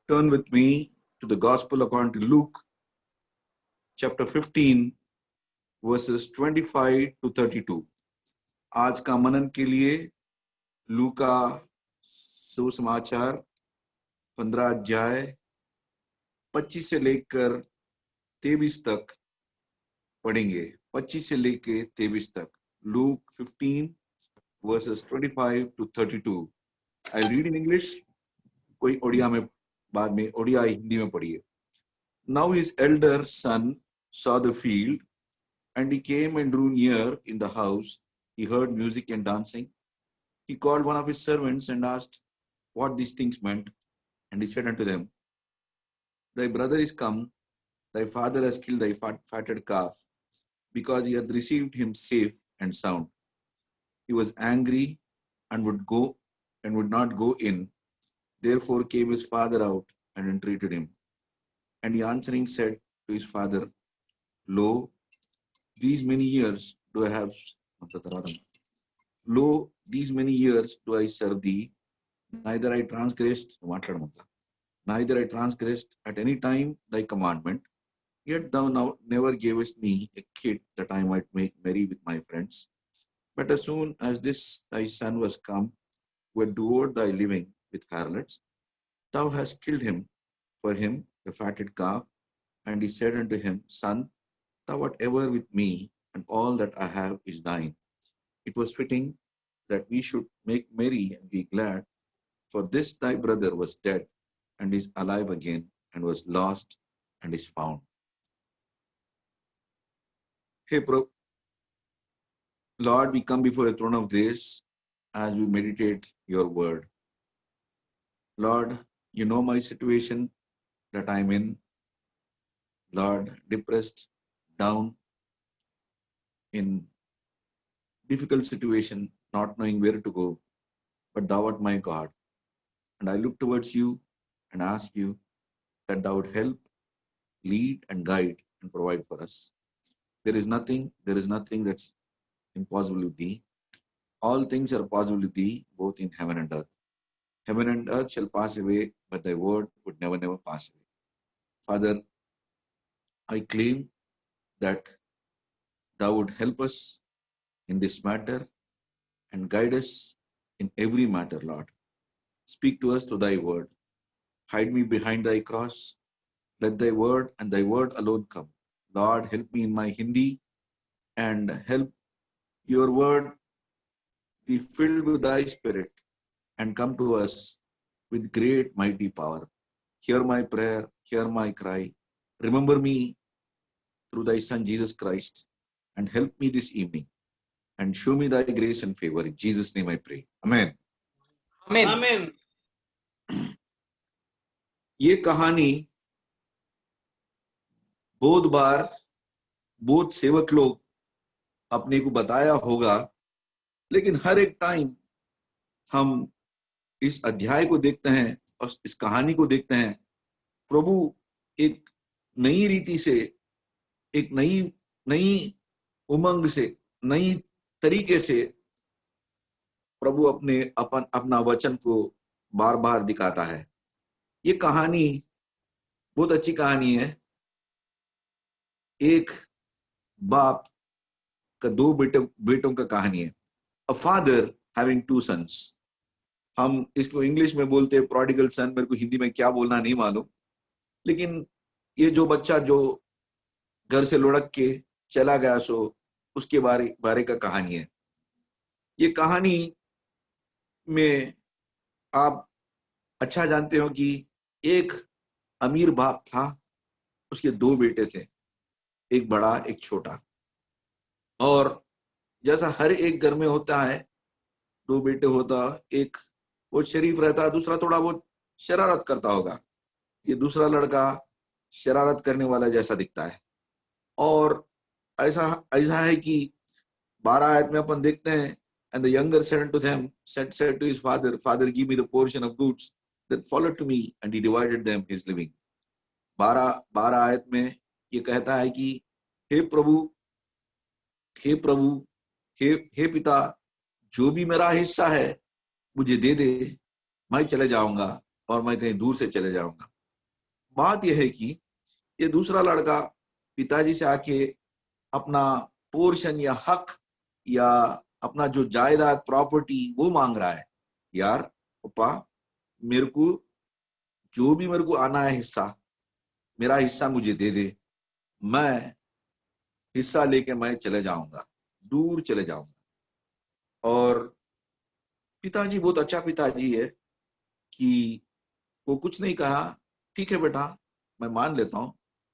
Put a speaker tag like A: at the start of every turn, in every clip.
A: Turn with me to the Gospel according to Luke, chapter 15, verses 25 to 32. आज का मनन के लिए लूका सुसमाचार 15 अध्याय 25 से लेकर 23 तक पढ़ेंगे। 25 से लेकर 23 तक। Luke 15 verses 25 to 32. I'll read in English. कोई ओडिया में बाद में ओडिया हिंदी में पढ़िए। Now his elder son saw the field, and he came and drew near in the house. He heard music and dancing. He called one of his servants and asked what these things meant. And he said unto them, Thy brother is come, thy father has killed thy fatted calf, because he hath received him safe and sound. He was angry and would not go in. Therefore came his father out and entreated him. And he answering said to his father, Lo, these many years do I serve thee, neither I transgressed at any time thy commandment, yet thou now never gavest me a kid that I might make merry with my friends. But as soon as this thy son was come, who had devoured thy living with harlots, thou hast killed him for him the fatted calf. And he said unto him, Son, thou art ever with me, and all that I have is thine. It was fitting that we should make merry and be glad, for this thy brother was dead and is alive again, and was lost and is found. Hey, Lord, we come before the throne of grace as we meditate your word. Lord, you know my situation that I'm in. Lord, depressed, down, in difficult situation, not knowing where to go. But thou art my God. And I look towards you and ask you that thou would help, lead and guide and provide for us. There is nothing that's impossible with thee. All things are possible with thee, both in heaven and earth. Heaven and earth shall pass away, but thy word would never pass away. Father, I claim that thou would help us in this matter and guide us in every matter, Lord. Speak to us through thy word. Hide me behind thy cross. Let thy word and thy word alone come. Lord, help me in my Hindi and help your word be filled with thy spirit and come to us with great mighty power. Hear my prayer, hear my cry. Remember me through thy Son Jesus Christ and help me this evening and show me thy grace and favor. In Jesus' name I pray. Amen.
B: Amen.
A: ये कहानी बहुत बार बहुत सेवक लोग अपने को बताया होगा, लेकिन हर एक टाइम हम इस अध्याय को देखते हैं और इस कहानी को देखते हैं, प्रभु एक नई रीति से, एक नई उमंग से, नई तरीके से प्रभु अपना वचन को बार बार दिखाता है। ये कहानी बहुत अच्छी कहानी है। एक बाप का दो बेटों का कहानी है। A father having two sons. हम इसको इंग्लिश में बोलते हैं प्रोडिगल सन, मेरे को हिंदी में क्या बोलना नहीं मालूम, लेकिन ये जो बच्चा जो घर से लुढ़क के चला गया, सो उसके बारे का कहानी है। ये कहानी में आप अच्छा जानते हो कि एक अमीर बाप था, उसके दो बेटे थे, एक बड़ा एक छोटा। और जैसा हर एक घर में होता है, दो बेटे होता, एक वो शरीफ रहता, दूसरा थोड़ा बहुत शरारत करता होगा। ये दूसरा लड़का शरारत करने वाला जैसा दिखता है। और ऐसा है कि 12 आयत में अपन देखते हैं, and the younger said to his father, Father, give me the portion of goods that followed to me, and he divided them his living. 12 आयत में ये कहता है कि हे प्रभु, हे पिता, जो भी मेरा हिस्सा है मुझे दे दे, मैं चले जाऊंगा और मैं कहीं दूर से चले जाऊंगा। बात यह है कि ये दूसरा लड़का पिताजी से आके अपना पोर्शन या हक या अपना जो जायदाद प्रॉपर्टी वो मांग रहा है। यार पापा, मेरे को जो भी मेरे को आना है हिस्सा, मेरा हिस्सा मुझे दे दे, मैं हिस्सा लेके मैं चले जाऊंगा, दूर चले जाऊंगा। और पिताजी बहुत अच्छा पिताजी है कि वो कुछ नहीं कहा, ठीक है बेटा, मैं मान लेता हूं,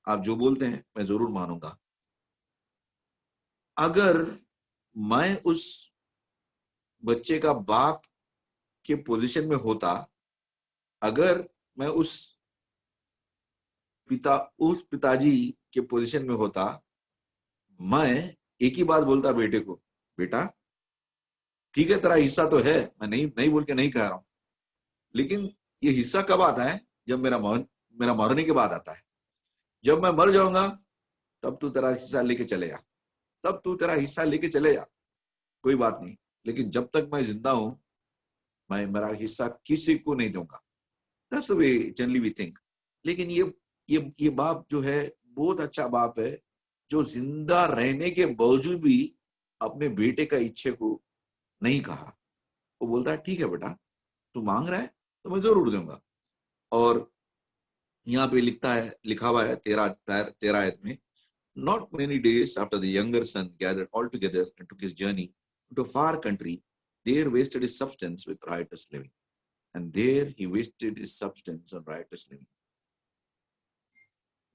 A: आप जो बोलते हैं मैं जरूर मानूंगा। अगर मैं उस बच्चे का बाप के पोजीशन में होता, अगर मैं उस पिताजी के पोजीशन में होता, मैं एक ही बात बोलता बेटे को, बेटा ठीक है तेरा हिस्सा तो है, मैं नहीं नहीं बोल के नहीं कह रहा हूं, लेकिन ये हिस्सा कब आता है? जब मेरा मरने के बाद आता है। जब मैं मर जाऊंगा तब तू तेरा हिस्सा लेके चले जा, तब तू तेरा हिस्सा लेके चले जा, कोई बात नहीं, लेकिन जब तक मैं जिंदा हूं मैं मेरा हिस्सा किसी को नहीं दूंगा। That's the way generally we think. लेकिन ये बाप जो है बहुत अच्छा बाप है, जो जिंदा रहने के बावजूद भी अपने बेटे का इच्छे को नहीं कहा। वो बोलता है ठीक है बेटा, तू मांग रहा है तो मैं जरूर दूंगा। और यहाँ पे लिखा हुआ है 13 आयत में, not many days after the younger son gathered all together and took his journey to a far country, there wasted his substance with riotous living. And there he wasted his substance on riotous living.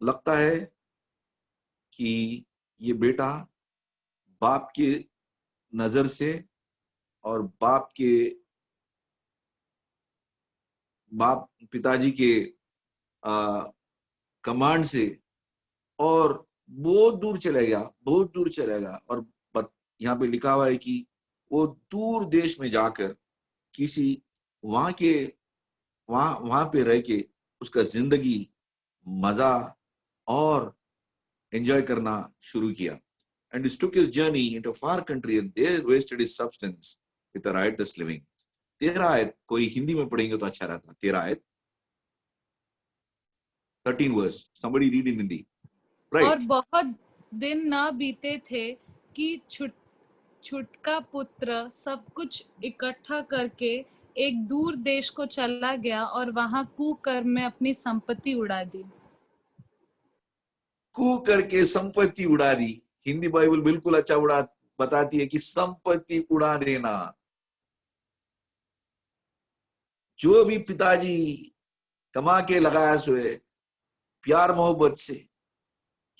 A: लगता है कि ये बेटा बाप की नजर से और बाप पिताजी के कमांड से और बहुत दूर चले गया, बहुत दूर चले गया। और यहाँ पे लिखा हुआ है कि वो दूर देश में जाकर किसी वहां पे रह के उसका जिंदगी मजा और एंजॉय करना शुरू किया। And he took his journey into a far country and there wasted his substance with a riotous living. 13 आयत कोई हिंदी में पढ़ेंगे तो अच्छा रहता। 13 आयत 13 verse. Somebody read in Hindi. Right.
C: और बहुत दिन ना बीते थे कि छुटका पुत्र सब कुछ इकट्ठा करके एक दूर देश को चला गया और वहां कुकर्म में अपनी संपत्ति उड़ा दी।
A: कू करके संपत्ति उड़ा दी। हिंदी बाइबल बिल्कुल अच्छा बताती है कि संपत्ति उड़ा देना। जो भी पिताजी कमा के लगाया सोए प्यार मोहब्बत से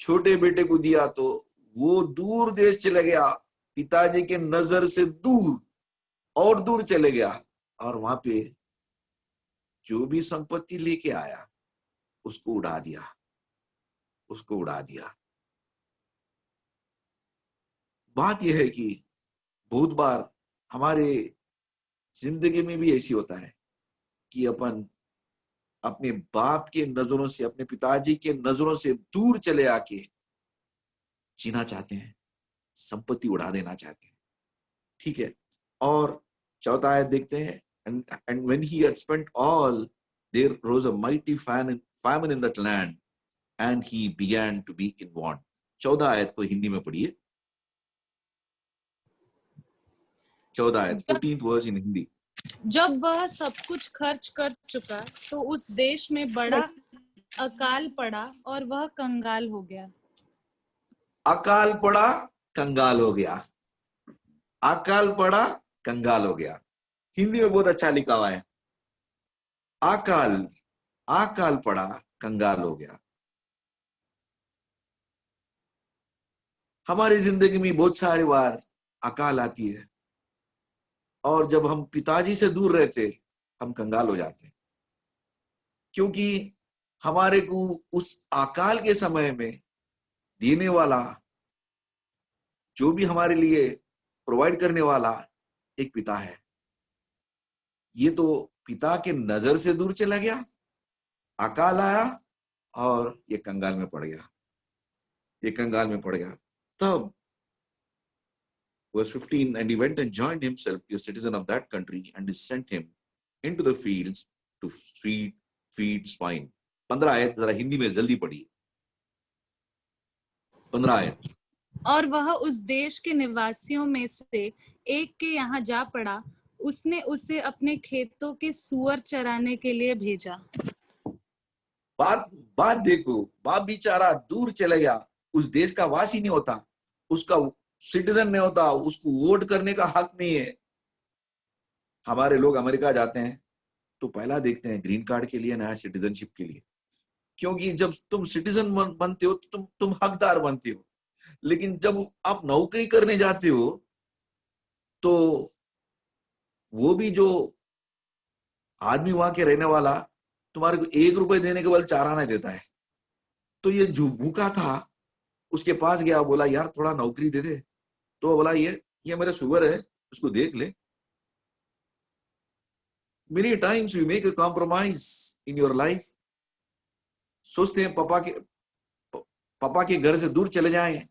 A: छोटे बेटे को दिया तो वो दूर देश चले गया, पिताजी के नजर से दूर और दूर चले गया, और वहां पे जो भी संपत्ति लेके आया उसको उड़ा दिया। बात यह है कि बहुत बार हमारे जिंदगी में भी ऐसी होता है कि अपन अपने बाप के नजरों से, अपने पिताजी के नजरों से दूर चले आके जीना चाहते हैं, संपत्ति उड़ा देना चाहते हैं। ठीक है, और 14 आयत देखते हैं, and when he had spent all, there rose a mighty famine in that land and he began to be in want. 14 आयत को हिंदी में पढ़िए। 14 आयत 14th verse in हिंदी।
C: जब वह सब कुछ खर्च कर चुका तो उस देश में बड़ा अकाल पड़ा और वह कंगाल हो गया।
A: अकाल पड़ा, कंगाल हो गया। अकाल पड़ा, कंगाल हो गया। हिंदी में बहुत अच्छा लिखा हुआ है, अकाल पड़ा, कंगाल हो गया। हमारी जिंदगी में बहुत सारी बार अकाल आती है और जब हम पिताजी से दूर रहते हम कंगाल हो जाते हैं, क्योंकि हमारे को उस अकाल के समय में देने वाला, जो भी हमारे लिए प्रोवाइड करने वाला एक पिता है। ये तो पिता के नजर से दूर चला गया, अकाल आया और ये कंगाल में पड़ गया। तब verse 15, and he went and joined himself to a citizen of that country and he sent him into the fields to feed swine. 15 आयत जरा हिंदी में जल्दी पढ़िए। 15 आयत।
C: और वह उस देश के निवासियों में से एक के यहाँ जा पड़ा, उसने उसे अपने खेतों के सूअर चराने के लिए भेजा।
A: बात देखो, बाप बेचारा दूर चले गया, उस देश का वासी नहीं होता, उसका सिटीजन नहीं होता, उसको वोट करने का हक नहीं है। हमारे लोग अमेरिका जाते हैं तो पहला देखते हैं ग्रीन कार्ड के लिए, नया सिटीजनशिप के लिए, क्योंकि जब तुम सिटीजन बनते हो तो तुम हकदार बनते हो। लेकिन जब आप नौकरी करने जाते हो तो वो भी जो आदमी वहां के रहने वाला तुम्हारे को 1 रुपए देने के बदले 4 आना देता है। तो ये जो भूखा था उसके पास गया, बोला यार थोड़ा नौकरी दे दे। तो बोला ये मेरा सुअर है, उसको देख ले। Many times we make a compromise in your life. सोचते हैं पापा के घर से दूर चले जाएं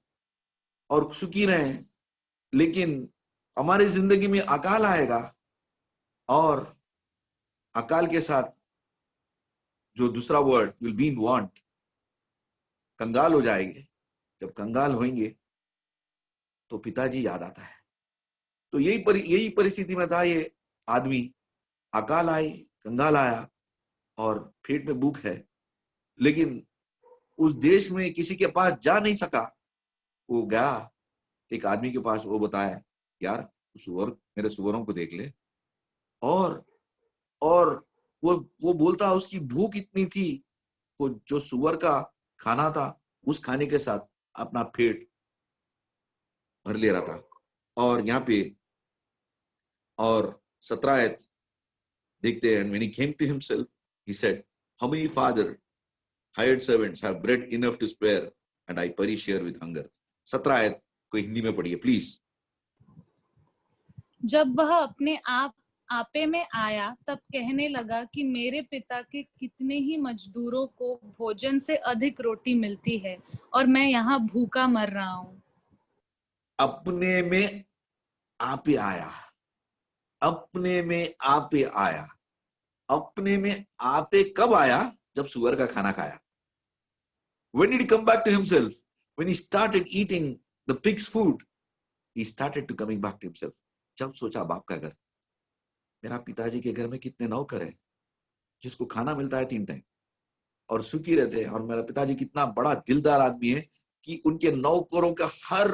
A: और सुखी रहें, लेकिन हमारी जिंदगी में अकाल आएगा और अकाल के साथ जो दूसरा word will be in want, कंगाल हो जाएंगे। जब कंगाल होंगे तो पिताजी याद आता है। तो यही परिस्थिति में था ये आदमी। अकाल आई, कंगाल आया और पेट में भूख है, लेकिन उस देश में किसी के पास जा नहीं सका। वो गया एक आदमी के पास, वो बताया यार सुअर, मेरे सुअरों को देख ले। और वो बोलता उसकी भूख इतनी थी, वो जो सुअर का खाना था उस खाने के साथ अपना पेट भर ले रहा था। और यहाँ पे और 17 आयत देखते हैं, when he came to himself he said, how many father hired servants have bread enough to spare and I perish here with hunger। 17 आयत को हिंदी में पढ़िए प्लीज।
C: जब वह अपने आपे में आया तब कहने लगा कि मेरे पिता के कितने ही मजदूरों को भोजन से अधिक रोटी मिलती है और मैं यहाँ भूखा मर रहा हूँ।
A: अपने में आपे आया, अपने में आपे आया। अपने में आपे कब आया? जब सुअर का खाना खाया। When did he come back to himself? When he started eating the pig's food, he started to coming back to himself। जब सोचा बाप का घर, मेरा पिताजी के घर में कितने नौकर हैं जिसको खाना मिलता है 3 टाइम और सुखी रहते हैं, और मेरा पिताजी कितना बड़ा दिलदार आदमी है कि उनके नौकरों का हर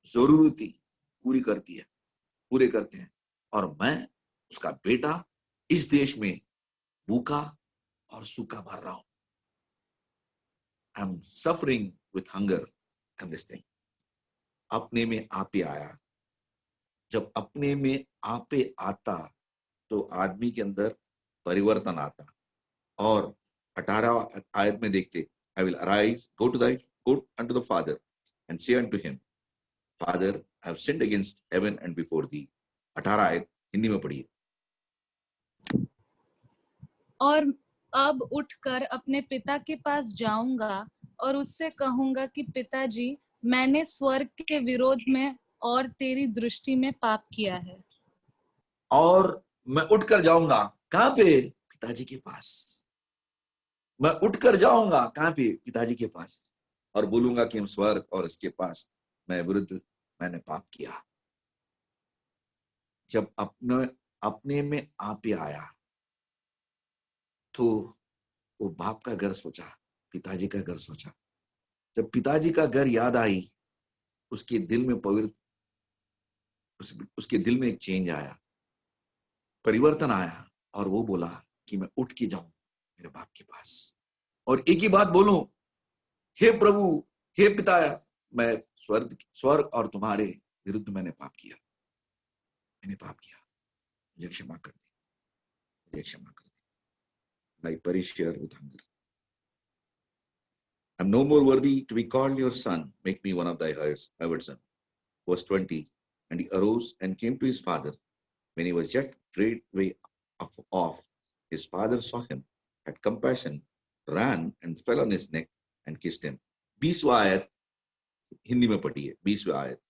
A: जरूरत पूरी पूरे करते हैं, और मैं उसका बेटा इस देश में भूखा और सूखा मर रहा हूं। I am suffering with hunger and this thing. अपने में आपे आया। जब अपने में आपे आता तो आदमी के अंदर परिवर्तन आता। और 18 आयत में देखते, I will arise, go unto the father and say unto him, Father, I have sinned against heaven and before thee। 18 आयत हिंदी में पढ़िए।
C: और अब उठकर अपने पिता के पास जाऊंगा और उससे कहूंगा कि पिताजी, मैंने स्वर्ग के विरोध में और तेरी दृष्टि में पाप किया है।
A: और मैं उठकर जाऊंगा कहां पे? पिताजी के पास। मैं उठकर जाऊंगा कहां पे? पिताजी के पास, और बोलूंगा कि हम स्वर्ग और इसके पास मैं विरुद्ध मैंने पाप किया। जब अपने में आपे आया तो वो बाप का घर सोचा, पिताजी का घर सोचा। जब पिताजी का घर याद आई, उसके दिल में उसके दिल में एक चेंज आया, परिवर्तन आया, और वो बोला कि मैं उठ के जाऊं मेरे बाप के पास और एक ही बात बोलूं, हे प्रभु, हे पिता, मैं स्वर्ग और तुम्हारे विरुद्ध मैंने पाप किया, मुझे क्षमा कर दे, I perish here with hunger। I'm no more worthy to be called your son, make me one of thy hired son। Verse 20, and he arose and came to his father। When he was yet great way off, his father saw him, had compassion, ran and fell on his neck and kissed him। 20वां आयत हिंदी में पढ़िए। 20वां आयत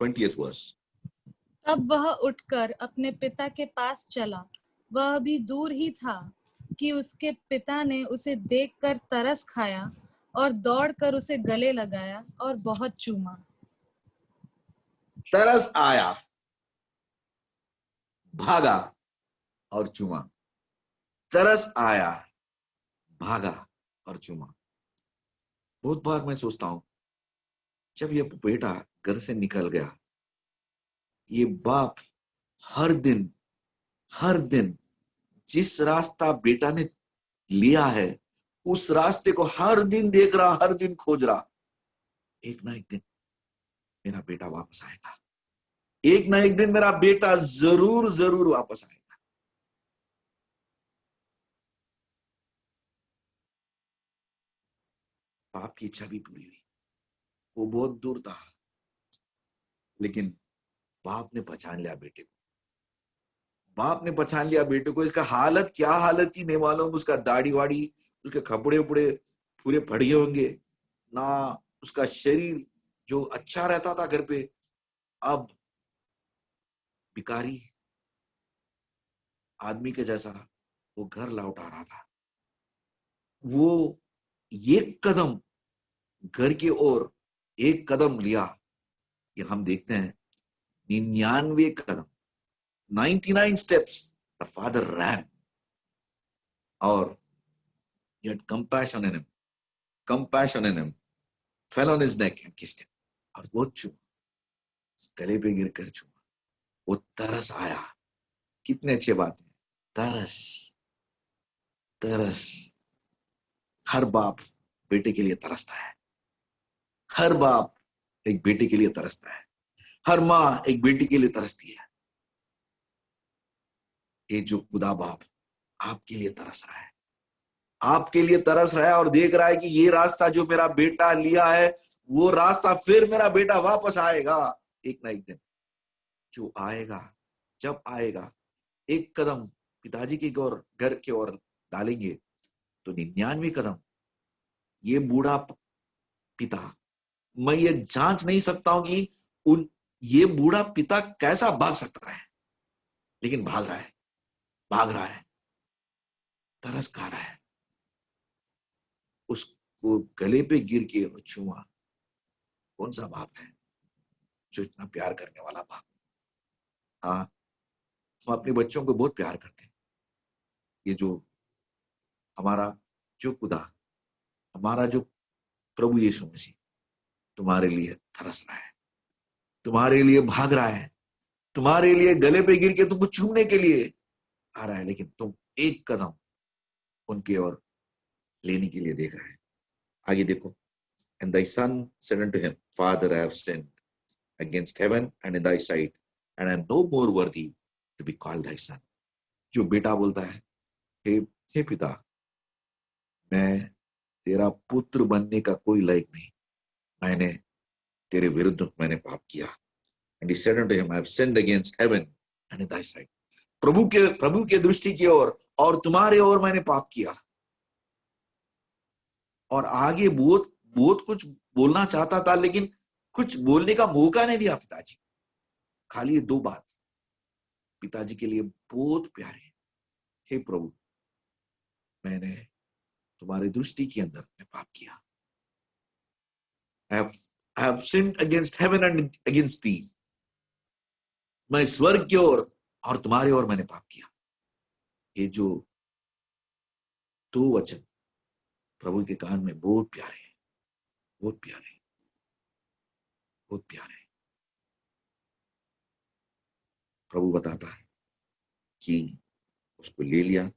A: 20th verse।
C: तब वह उठकर अपने पिता के पास चला, वह भी दूर ही था, कि उसके पिता ने उसे देखकर तरस खाया और दौड़कर उसे गले लगाया और बहुत चूमा।
A: तरस आया, भागा और चूमा। तरस आया, भागा और चूमा। बहुत बार मैं सोचता हूं, जब ये बेटा घर से निकल गया, ये बाप हर दिन जिस रास्ता बेटा ने लिया है, उस रास्ते को हर दिन देख रहा, हर दिन खोज रहा। एक ना एक दिन मेरा बेटा वापस आएगा, एक ना एक दिन मेरा बेटा जरूर जरूर वापस आएगा। बाप की इच्छा भी पूरी हुई। वो बहुत दूर था, लेकिन बाप ने पहचान लिया बेटे को। बाप ने पहचान लिया बेटे को। इसका हालत क्या हालत थी नहीं मालूम, उसका दाढ़ी वाड़ी, उसके कपड़े उपड़े पूरे फड़े होंगे ना, उसका शरीर जो अच्छा रहता था घर पे, अब भिखारी आदमी के जैसा वो घर लौट आ रहा था। वो एक कदम घर की ओर एक कदम लिया, ये हम देखते हैं 99 कदम, 99 स्टेप्स द फादर रैन, और he had compassion in him, fell on his neck and kissed him, और वो चूमा, गले पे गिर कर चूमा। वो तरस आया। कितने अच्छे बात है, तरस। तरस हर बाप बेटे के लिए तरसता है, हर बाप एक बेटे के लिए तरसता है, हर माँ एक बेटी के लिए तरसती है। ये जो खुदा बाप आपके लिए तरस रहा है, आपके लिए तरस रहा है और देख रहा है कि ये रास्ता जो मेरा बेटा लिया है, वो रास्ता फिर मेरा बेटा वापस आएगा एक ना एक दिन। जो आएगा, जब आएगा, एक कदम पिताजी की ओर, घर की ओर डालेंगे, तो 99 कदम ये बूढ़ा पिता, मैं ये जांच नहीं सकता हूं कि ये बूढ़ा पिता कैसा भाग सकता है, लेकिन भाग रहा है, भाग रहा है, तरस खा रहा है। उसको गले पे गिर के और चूमा। कौन सा बाप है जो इतना प्यार करने वाला बाप? हाँ, हम अपने बच्चों को बहुत प्यार करते हैं। ये जो हमारा जो खुदा, हमारा जो प्रभु यीशु मसीह तुम्हारे लिए तरस रहा है, तुम्हारे लिए भाग रहा है, तुम्हारे लिए गले पे गिर के तुमको चूमने के लिए आ रहा है, लेकिन तुम एक कदम उनकी ओर लेने के लिए देख रहे हैं। आगे देखो, and thy son said unto him, Father, I have sinned against heaven and in thy sight, and I am no more worthy to be called thy son. जो बेटा बोलता है, हे पिता, मैं तेरा पुत्र बनने का कोई लायक नहीं, मैंने तेरे विरुद्ध मैंने पाप किया। And he said unto him, I have sinned against heaven and in thy sight. प्रभु के दृष्टि की ओर और तुम्हारे ओर मैंने पाप किया। और आगे बहुत बहुत कुछ बोलना चाहता था, लेकिन कुछ बोलने का मौका नहीं दिया पिताजी। खाली ये दो बात पिताजी के लिए बहुत प्यारे। हे प्रभु, मैंने तुम्हारी दृष्टि के अंदर मैं पाप किया। I have sinned against heaven and against thee. मैं स्वर्ग की ओर और तुम्हारे ओर मैंने पाप किया। ये जो दो वचन प्रभु के कान में बहुत प्यारे हैं, बहुत प्यारे, बहुत प्यारे। प्रभु बताता है कि उसको ले लिया,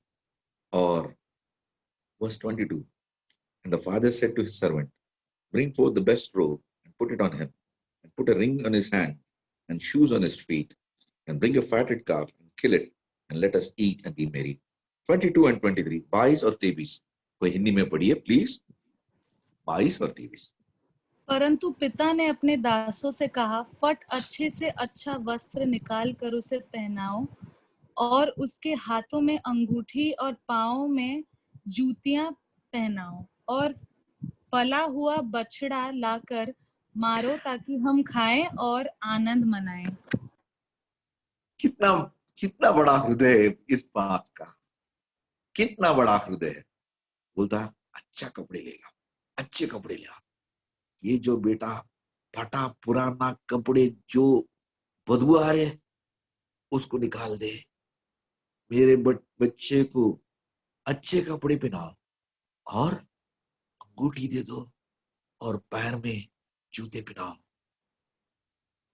A: और verse 22, and the father said to his servant, bring forth the best robe and put it on him, and put a ring on his hand and shoes on his feet, and bring a fatted calf and kill it, and let us eat and be merry. 22 and 23, 22 और 23 कोई हिंदी में पढ़िए please. 22 और 23।
C: परंतु पिता ने अपने दासों से कहा, फट अच्छे से अच्छा वस्त्र निकाल कर उसे पहनाओ, और उसके हाथों में अंगूठी और पांवों में जूतियां पहनाओ, और पला हुआ बछड़ा लाकर मारो, ताकि हम खाएं और आनंद मनाएं।
A: कितना कितना बड़ा हृदय है इस बात का। कितना बड़ा हृदय है। बोलता अच्छा कपड़े लेगा, अच्छे कपड़े ले आ। ये जो बेटा फटा पुराना कपड़े जो बदबू आ रहे उसको निकाल दे, मेरे बच्चे को अच्छे कपड़े पहनाओ और अंगूठी दे दो और पैर में जूते पहनाओ।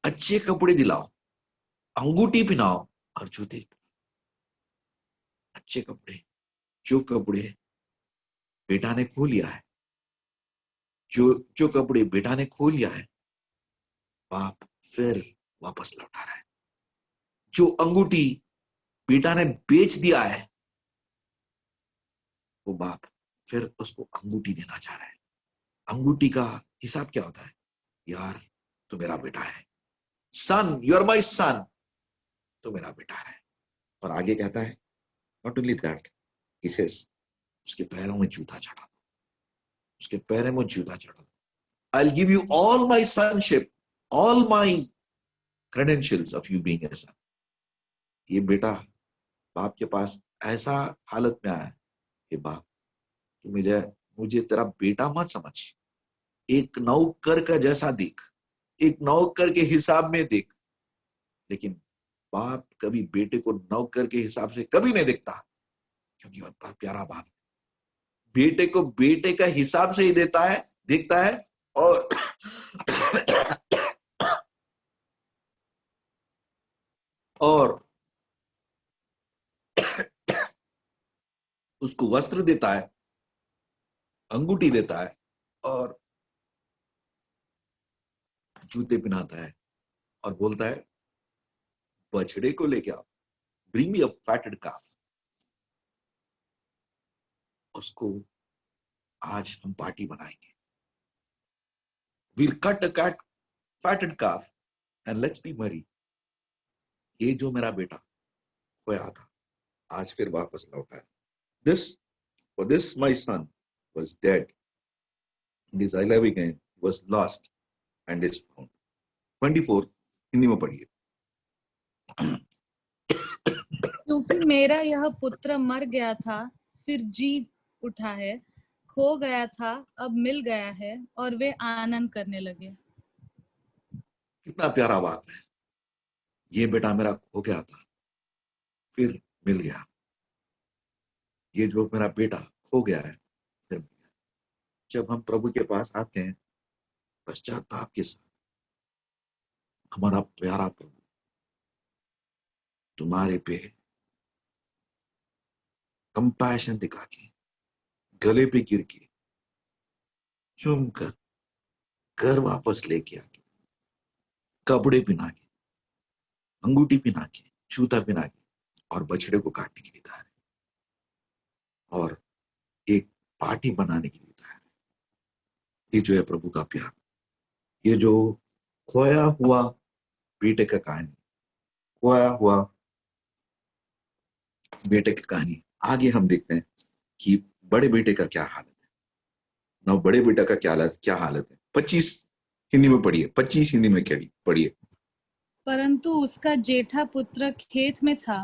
A: अच्छे कपड़े दिलाओ, अंगूठी पहनाओ और जूते। अच्छे कपड़े, जो कपड़े बेटा ने खो लिया है, जो जो कपड़े बेटा ने खो लिया है, बाप फिर वापस लौटा रहा है। जो अंगूठी बेटा ने बेच दिया है, वो बाप फिर उसको अंगूठी देना चाह रहा है। अंगूठी का हिसाब क्या होता है? यार तो मेरा बेटा है, सन यू आर माई सन, तो मेरा बेटा है। और आगे कहता है not only that, he says उसके पैरों में जूता चढ़ा दो, उसके पैरों में जूता चढ़ा दो। I will give you all my sonship, all my credentials of you being a son. ये बेटा बाप के पास ऐसा हालत में आया कि बाप तू मुझे तेरा बेटा मत समझ, एक नौकर का जैसा देख, एक नौकर के हिसाब में देख। लेकिन बाप कभी बेटे को नौकर के हिसाब से कभी नहीं देखता, क्योंकि उनका प्यारा बाप बेटे को बेटे का हिसाब से ही देता है, देखता है। और उसको वस्त्र देता है, अंगूठी देता है और जूते पहनाता है और बोलता है बछड़े को लेके आओ, ब्रिंग मी अ फैटेड काफ। उसको आज हम पार्टी बनाएंगे, we'll cut a cat fatted calf and let's be merry। ये जो मेरा बेटा खोया था आज फिर वापस लौटा है। this my son was dead and his alive again, was lost and is found। 24 Hindi में पढ़िए।
C: क्योंकि मेरा यह पुत्र मर गया था फिर जी उठा है, खो गया था अब मिल गया है, और वे आनंद करने लगे।
A: कितना प्यारा बात है। ये बेटा मेरा खो गया था फिर मिल गया, ये जो मेरा बेटा खो गया है फिर मिल गया। जब हम प्रभु के पास आते हैं पश्चाताप के साथ, हमारा प्यारा प्रभु तुम्हारे पे कंपैशन दिखा के, गले पे गिर के, चूम कर, घर वापस लेके आके, कपड़े पहना के, अंगूठी पहना के, जूता पहना के और बछड़े को काटने के लिए तैयार है और एक पार्टी बनाने के लिए तैयार है। ये जो है प्रभु का प्यार, ये जो खोया हुआ बेटे का कहानी, खोया हुआ बेटे की कहानी। आगे हम देखते हैं कि बड़े बेटे का क्या हालत है। ना बड़े बेटा का क्या हालत है। 25 हिंदी में पढ़िए, 25 हिंदी में पढ़िए।
C: परंतु उसका जेठा पुत्र खेत में था,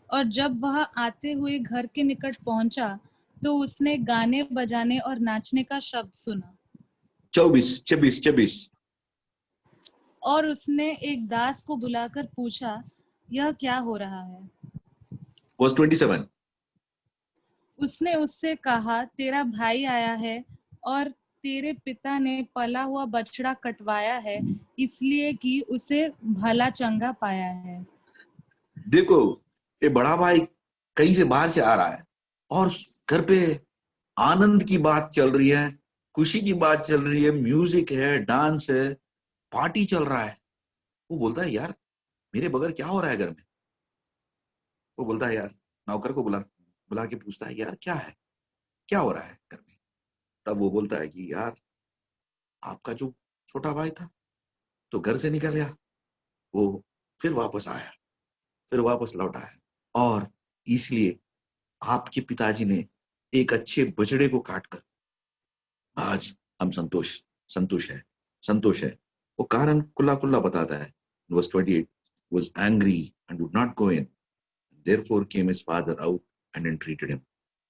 C: और जब वह आते हुए घर के निकट पहुंचा तो उसने गाने बजाने और नाचने का शब्द सुना।
A: 24
C: और उसने एक दास को बुलाकर पूछा, यह क्या हो रहा है?
A: Verse 27।
C: उसने उससे कहा, तेरा भाई आया है और तेरे पिता ने पला हुआ बछड़ा कटवाया है, इसलिए कि उसे भला चंगा पाया है।
A: देखो ये बड़ा भाई कहीं से बाहर से आ रहा है और घर पे आनंद की बात चल रही है, खुशी की बात चल रही है, म्यूजिक है, डांस है, पार्टी चल रहा है। वो बोलता है यार मेरे बगैर क्या हो रहा है घर में। वो बोलता है यार, नौकर को बुला के पूछता है यार क्या हो रहा है घर में। तब वो बोलता है कि यार आपका जो छोटा भाई था तो घर से निकल गया, वो फिर वापस आया, फिर वापस लौट आया और इसलिए आपके पिताजी ने एक अच्छे बछड़े को काटकर आज हम संतोष है। वो कारण खुला बताता है। Verse 28 was angry and would not go in, therefore came his father out and entreated him।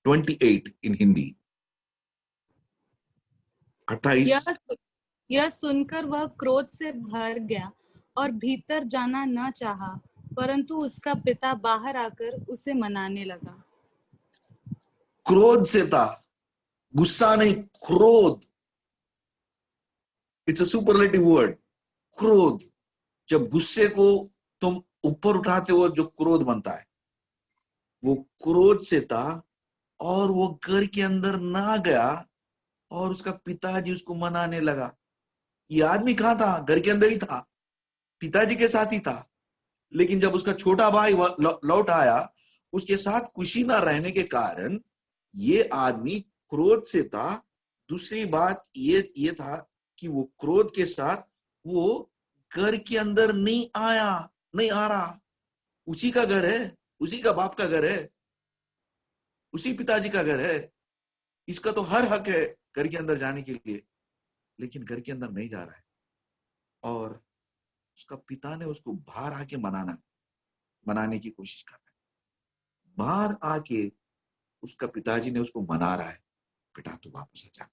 A: 28 in Hindi. 28.
C: यह सुनकर वह क्रोध से भर गया और भीतर जाना न चाहा, परंतु उसका पिता बाहर आकर उसे मनाने लगा।
A: क्रोध से था, गुस्सा नहीं, क्रोध। इट्स अ सुपरलेटिव वर्ड, क्रोध। जब गुस्से को तुम ऊपर उठाते हो जो क्रोध बनता है, वो क्रोध से था और वो घर के अंदर ना गया और उसका पिताजी उसको मनाने लगा। ये आदमी कहां था? घर के अंदर ही था, पिताजी के साथ ही था। लेकिन जब उसका छोटा भाई लौट आया, उसके साथ खुशी ना रहने के कारण ये आदमी क्रोध से था। दूसरी बात ये था कि वो क्रोध के साथ वो घर के अंदर नहीं आ रहा। उसी का घर है, उसी का बाप का घर है, उसी पिताजी का घर है। इसका तो हर हक है घर के अंदर जाने के लिए, लेकिन घर के अंदर नहीं जा रहा है। और उसका पिता ने उसको बाहर आके मनाने की कोशिश कर रहा है। बाहर आके उसका पिताजी ने उसको मना रहा है, बेटा तू वापस आ जा,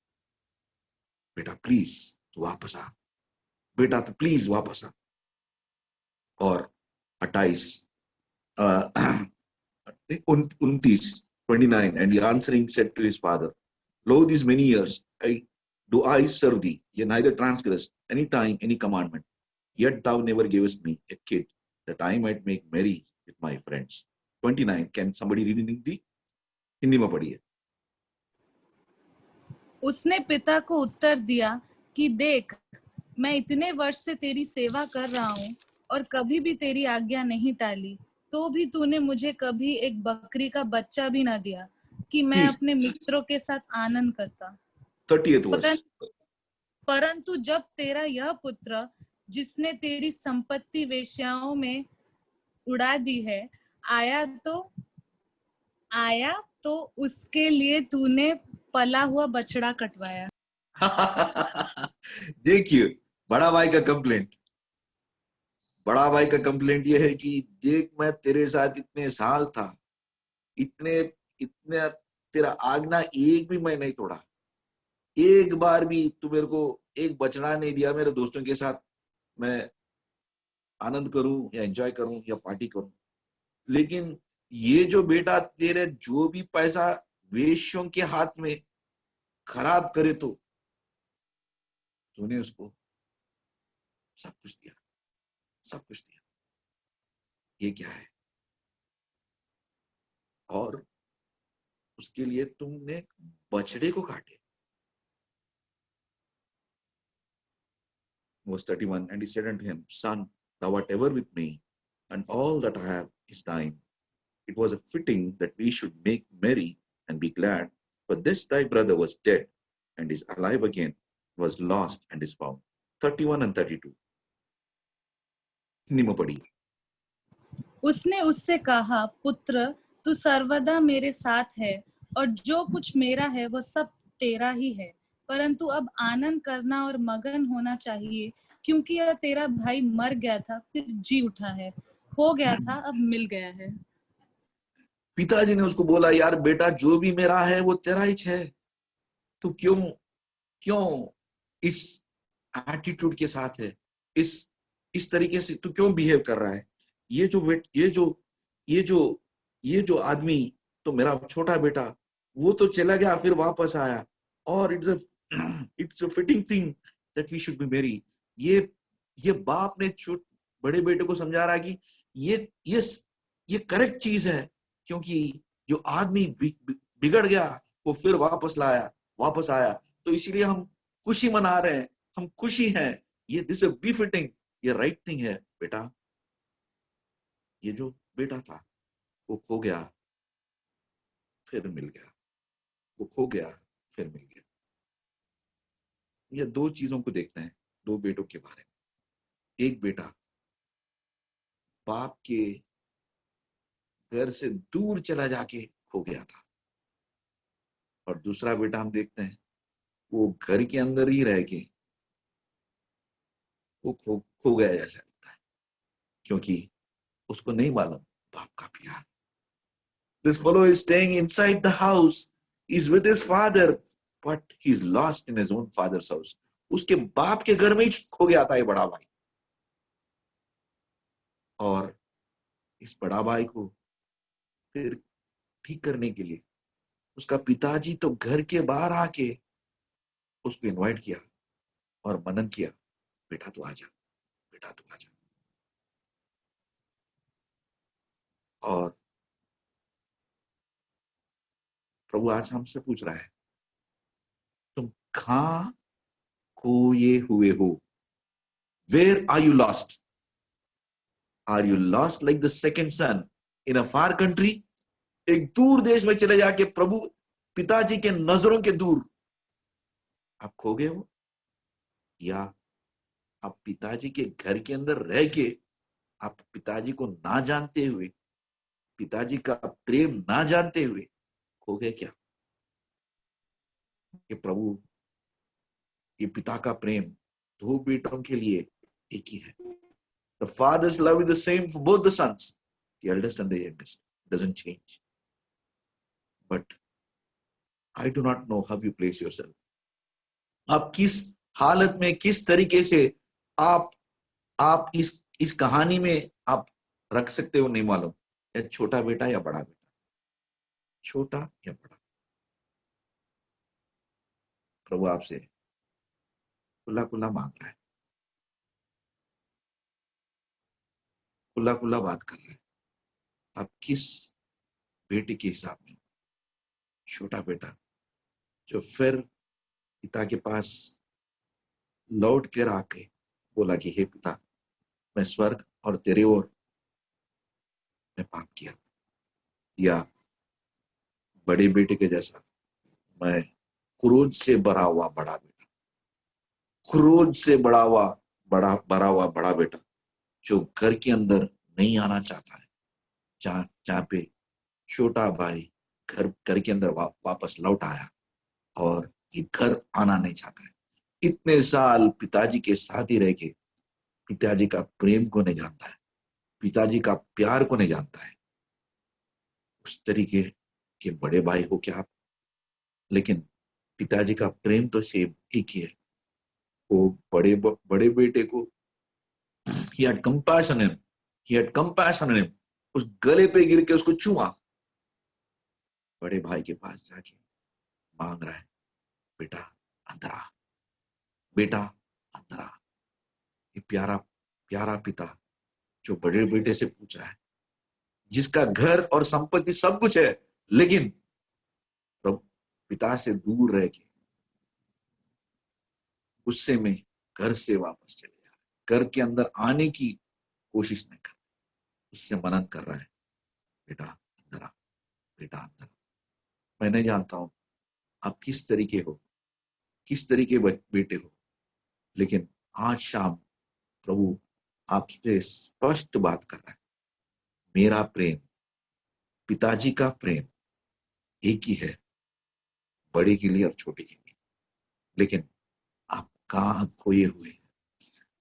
A: बेटा प्लीज तू वापस आ, बेटा तो प्लीज वापस आ। और 28 29 29, and he answering said to his father, lo, these many years I serve thee, yet neither transgressed any time any commandment, yet thou never gavest me a kid that I might make merry with my friends. 29, can somebody read in Hindi? Hindi में पढ़िए।
C: उसने पिता को उत्तर दिया कि देख, मैं इतने वर्ष से तेरी सेवा कर रहा हूँ और कभी भी तेरी आज्ञा नहीं टाली, तो भी तूने मुझे कभी एक बकरी का बच्चा भी ना दिया कि मैं अपने मित्रों के साथ आनंद करता।
A: 30th verse.
C: परंतु जब तेरा यह पुत्र, जिसने तेरी संपत्ति वेश्याओं में उड़ा दी है, आया तो उसके लिए तूने पला हुआ बछड़ा कटवाया।
A: देखिए, बड़ा भाई का कंप्लेंट ये है कि देख, मैं तेरे साथ इतने साल था, इतने इतने तेरा आज्ञा एक भी मैं नहीं तोड़ा, एक बार भी तू मेरे को एक बचड़ा नहीं दिया मेरे दोस्तों के साथ मैं आनंद करूं या एंजॉय करूं या पार्टी करूं। लेकिन ये जो बेटा तेरे जो भी पैसा वेश्यों के हाथ में खराब करे, तो तूने उसको सब कुछ दिया, सब कुछ दिया। ये क्या है? और उसके लिए तुमने बछड़े को काटे। Verse 31, and he said unto him, Son, thou art ever with me, and all that I have is thine. It was a fitting that we should make merry and be glad, for this thy brother was dead and is alive again, was lost and is found. 31 and 32. Hindi में पढ़िए।
C: उसने उससे कहा, पुत्र, तू सर्वदा मेरे साथ है और जो कुछ मेरा है वो सब तेरा ही है, परंतु अब आनंद करना और मगन होना चाहिए, क्योंकि यह तेरा भाई मर गया था फिर जी उठा है, खो गया था अब मिल गया है।
A: पिताजी ने उसको बोला, यार बेटा, जो भी मेरा है वो तेरा ही है। तू क्यों क्यों इस एटीट्यूड के साथ है, इस तरीके से तू क्यों बिहेव कर रहा है? ये जो आदमी, तो मेरा छोटा बेटा, वो तो चला गया फिर वापस आया, और it's a fitting thing that we should be marry. ये बाप ने बड़े बेटे को समझा रहा है कि ये करेक्ट चीज है, क्योंकि जो आदमी बिगड़ गया वो फिर वापस आया, तो इसीलिए हम खुशी मना रहे हैं, हम खुशी हैं। ये दिस इज बी फिटिंग, ये राइट थिंग है बेटा। ये जो बेटा था वो खो गया फिर मिल गया, वो खो गया फिर मिल गया। ये दो चीजों को देखते हैं, दो बेटों के बारे में। एक बेटा बाप के घर से दूर चला जाके खो गया था, और दूसरा बेटा हम देखते हैं वो घर के अंदर ही रह के वो खो गया जैसा लगता है, क्योंकि उसको नहीं मालूम बाप का प्यार। This fellow is staying inside the house. He's with his father, but he's lost in his own father's house. उसके बाप के घर में ही खो गया था ये बड़ा भाई। और इस बड़ा भाई को फिर ठीक करने के लिए उसका पिताजी तो घर के बाहर आके उसको इनवाइट किया और मनन किया, बेटा तू आजा, बेटा तू आजा। और प्रभु आज हमसे पूछ रहा है, तुम कहां खोए हुए हो? Where are you lost? Are you lost like the second son in a far country? एक दूर देश में चले जाके प्रभु पिताजी के नजरों के दूर आप खो गए हो, या आप पिताजी के घर के अंदर रह के आप पिताजी को ना जानते हुए, पिताजी का प्रेम ना जानते हुए खो गए क्या? ये प्रभु, ये पिता का प्रेम दो बेटों के लिए एक ही है। The father's love is the same for both the sons, the eldest and the youngest. Doesn't change. But I do not know how you place yourself. आप किस हालत में, किस तरीके से आप इस कहानी में आप रख सकते हो नहीं मालूम। या छोटा बेटा या बड़ा बेटा, छोटा या बड़ा। प्रभु आपसे खुला खुला मांग रहा है, खुला खुला बात कर रहे हैं। आप किस बेटे के हिसाब में? छोटा बेटा जो फिर पिता के पास लौट कर आके बोला कि हे पिता, मैं स्वर्ग और तेरे ओर मैं पाप किया। या बड़े बेटे के जैसा मैं क्रोध से भरा हुआ बड़ा बेटा, क्रोध से भरा हुआ बड़ा बेटा जो घर के अंदर नहीं आना चाहता है, जहां पे छोटा भाई घर के अंदर वापस लौट आया और ये घर आना नहीं चाहता है। इतने साल पिताजी के साथ ही रह के पिताजी का प्रेम को नहीं जानता है, पिताजी का प्यार को नहीं जानता है। उस तरीके के बड़े भाई हो क्या आप? लेकिन पिताजी का प्रेम तो सेम एक ही है। वो बड़े बेटे को he had compassion on him, उस गले पे गिर के उसको छुआ। बड़े भाई के पास जाके मांग रहा है, बेटा अंदर आ, बेटा अंदर आ। ये प्यारा पिता जो बड़े बेटे से पूछ रहा है, जिसका घर और संपत्ति सब कुछ है, लेकिन पिता से दूर रह के गुस्से में घर से वापस चले जा रहा है, घर के अंदर आने की कोशिश नहीं कर रहा, उससे मनन कर रहा है, बेटा अंदर आ, बेटा अंदर आ। मैं नहीं जानता हूं आप किस तरीके हो, किस तरीके बेटे हो, लेकिन आज शाम प्रभु आपसे स्पष्ट बात कर रहा है। मेरा प्रेम, पिताजी का प्रेम एक ही है, बड़े के लिए और छोटे के लिए। लेकिन आप कहां खोए हुए हैं?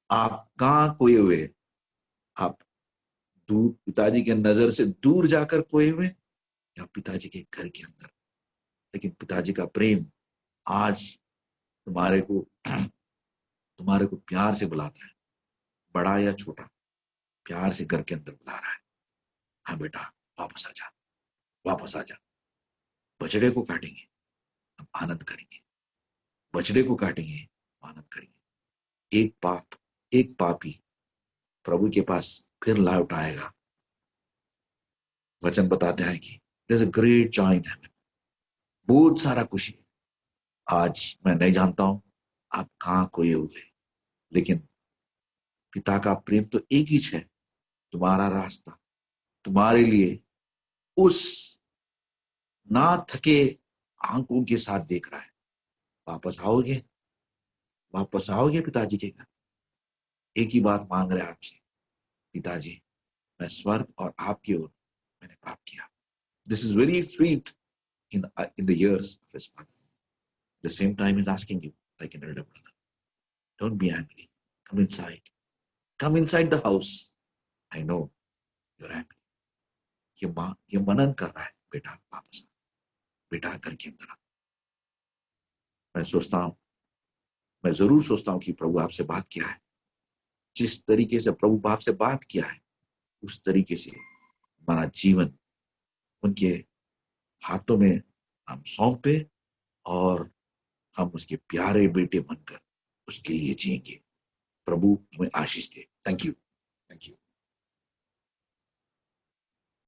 A: आप कहां खोए हुए हैं? आप दूर, पिताजी के नजर से दूर जाकर खोए हुए, या पिताजी के घर के अंदर? लेकिन पिताजी का प्रेम आज तुम्हारे को प्यार से बुलाता है, बड़ा या छोटा, प्यार से घर के अंदर बुला रहा है। हाँ बेटा वापस आ जा, वापस आ जा। बछड़े को काटेंगे, हम आनंद करेंगे, बछड़े को काटेंगे, आनंद करेंगे। एक पापी प्रभु के पास फिर लौट आएगा। वचन बताते हैं कि there's a great joy in heaven, बहुत सारा खुशी। आज मैं नहीं जानता हूं आप कहां खोए हुए, लेकिन पिता का प्रेम तो एक ही है। तुम्हारा रास्ता तुम्हारे लिए उस ना थके आंखों के साथ देख रहा है। वापस आओगे, वापस आओगे पिताजी के घर। एक ही बात मांग रहे आपसे, पिताजी मैं स्वर्ग और आपकी ओर मैंने पाप किया। This is very sweet in the ears of his father. The same time he's asking you like an elder brother, don't be angry, come inside the house. I know you're angry. ये मनन कर रहा है, बेटा वापस आ, बेटा करके अंदर आ। मैं जरूर सोचता हूं कि प्रभु आपसे बात किया है। जिस तरीके से प्रभु बाप से बात किया है उस तरीके से हमारा जीवन उनके हाथों में हम सौंपे और हम उसके प्यारे बेटे बनकर उसके लिए जिएंगे। प्रभु हमें आशीष दे। Thank you.